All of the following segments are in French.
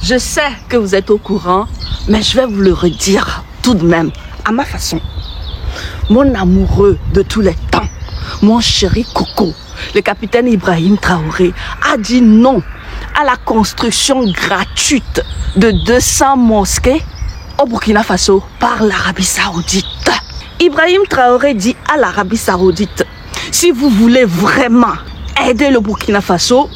Je sais que vous êtes au courant, mais je vais vous le redire tout de même, à ma façon. Mon amoureux de tous les temps, mon chéri Coco, le capitaine Ibrahim Traoré, a dit non à la construction gratuite de 200 mosquées au Burkina Faso par l'Arabie Saoudite. Ibrahim Traoré dit à l'Arabie Saoudite, si vous voulez vraiment aider le Burkina Faso,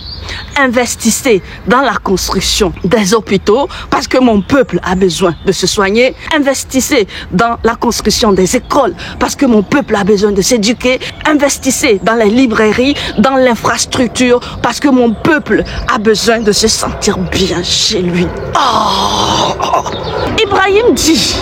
investissez dans la construction des hôpitaux parce que mon peuple a besoin de se soigner. Investissez dans la construction des écoles parce que mon peuple a besoin de s'éduquer. Investissez dans les librairies, dans l'infrastructure parce que mon peuple a besoin de se sentir bien chez lui. Ibrahim dit,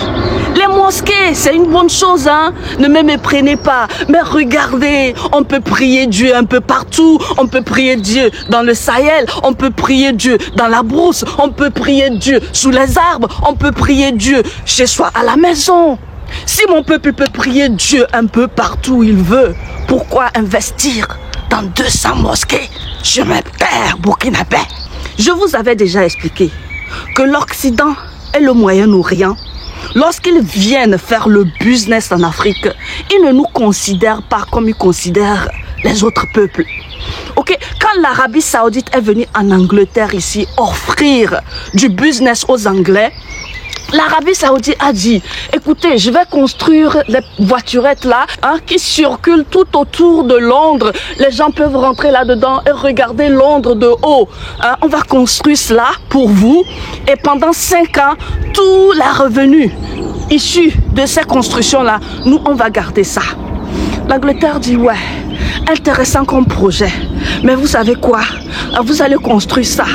les mosquées, c'est une bonne chose, hein? Ne me méprenez pas. Mais regardez, on peut prier Dieu un peu partout. On peut prier Dieu dans le Sahel. On peut prier Dieu dans la brousse. On peut prier Dieu sous les arbres. On peut prier Dieu chez soi à la maison. Si mon peuple peut prier Dieu un peu partout où il veut, pourquoi investir dans 200 mosquées sur mes terres burkinabés? Je vous avais déjà expliqué que l'Occident et le Moyen-Orient, lorsqu'ils viennent faire le business en Afrique, ils ne nous considèrent pas comme ils considèrent les autres peuples. Ok, quand l'Arabie Saoudite est venue en Angleterre ici offrir du business aux Anglais, l'Arabie Saoudite a dit, écoutez, je vais construire les voiturettes là qui circulent tout autour de Londres. Les gens peuvent rentrer là-dedans et regarder Londres de haut. On va construire cela pour vous et pendant 5 ans, tous les revenus issus de ces constructions-là, nous, on va garder ça. L'Angleterre dit, ouais, intéressant comme projet. Mais vous savez quoi? Vous allez construire ça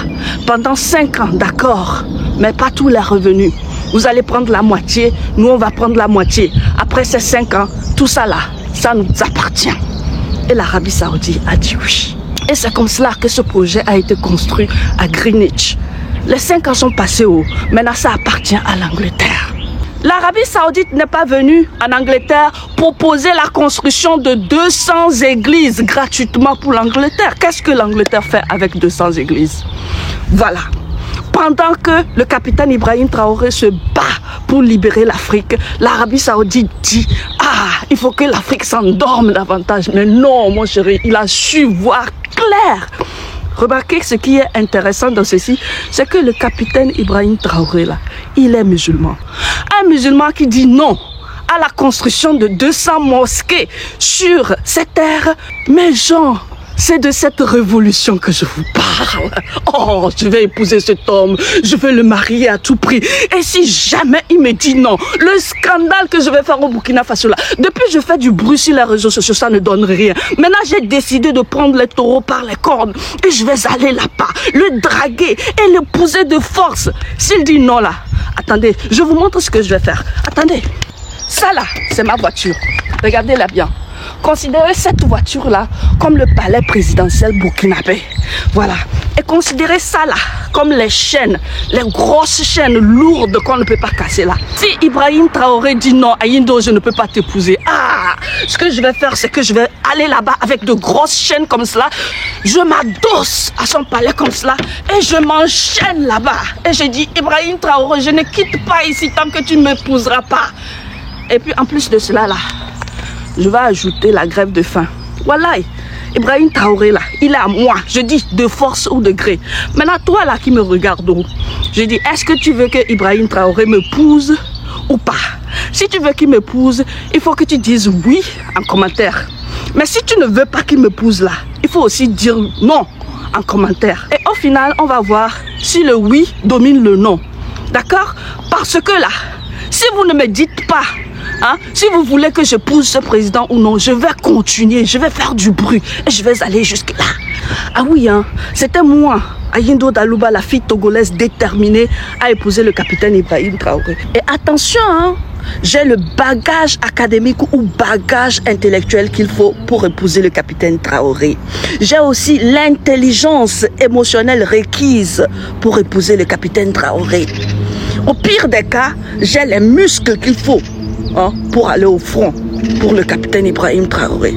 pendant 5 ans, d'accord, mais pas tous les revenus. Vous allez prendre la moitié, nous on va prendre la moitié. Après ces 5 ans, tout ça là, ça nous appartient. Et l'Arabie Saoudite a dit oui. Et c'est comme cela que ce projet a été construit à Greenwich. Les 5 ans sont passés où? Maintenant ça appartient à l'Angleterre. L'Arabie Saoudite n'est pas venue en Angleterre proposer la construction de 200 églises gratuitement pour l'Angleterre. Qu'est-ce que l'Angleterre fait avec 200 églises? Voilà. Pendant que le capitaine Ibrahim Traoré se bat pour libérer l'Afrique, l'Arabie Saoudite dit « il faut que l'Afrique s'endorme davantage ». Mais non, mon chéri, il a su voir clair. Remarquez ce qui est intéressant dans ceci, c'est que le capitaine Ibrahim Traoré, là, il est musulman. Un musulman qui dit non à la construction de 200 mosquées sur ces terres. Mais genre, c'est de cette révolution que je vous parle. Oh, je vais épouser cet homme, je vais le marier à tout prix. Et si jamais il me dit non, le scandale que je vais faire au Burkina Faso là, depuis je fais du bruit sur les réseaux sociaux, ça ne donne rien. Maintenant, j'ai décidé de prendre les taureaux par les cornes et je vais aller là-bas, le draguer et l'épouser de force. S'il dit non là, attendez, je vous montre ce que je vais faire. Attendez, ça là, c'est ma voiture. Regardez-la bien. Considérez cette voiture-là comme le palais présidentiel burkinabé. Voilà. Et considérez ça là comme les chaînes, les grosses chaînes lourdes qu'on ne peut pas casser là. Si Ibrahim Traoré dit non, Ayindo, je ne peux pas t'épouser. Ce que je vais faire, c'est que je vais aller là-bas avec de grosses chaînes comme cela. Je m'adosse à son palais comme cela et je m'enchaîne là-bas. Et je dis, Ibrahim Traoré, je ne quitte pas ici tant que tu ne m'épouseras pas. Et puis en plus de cela là, je vais ajouter la grève de faim. Voilà, Ibrahim Traoré là, il est à moi. Je dis de force ou de gré. Maintenant, toi là qui me regarde, je dis, est-ce que tu veux que Ibrahim Traoré m'épouse ou pas? Si tu veux qu'il m'épouse, il faut que tu dises oui en commentaire. Mais si tu ne veux pas qu'il m'épouse là, il faut aussi dire non en commentaire. Et au final, on va voir si le oui domine le non. D'accord? Parce que là, si vous ne me dites pas, si vous voulez que je pousse ce président ou non, je vais continuer, je vais faire du bruit et je vais aller jusque là. Ah oui, c'était moi, Ayindo Dalouba, la fille togolaise déterminée à épouser le capitaine Ibrahim Traoré. Et attention, j'ai le bagage académique ou bagage intellectuel qu'il faut pour épouser le capitaine Traoré. J'ai aussi l'intelligence émotionnelle requise pour épouser le capitaine Traoré. Au pire des cas, j'ai les muscles qu'il faut pour aller au front pour le capitaine Ibrahim Traoré.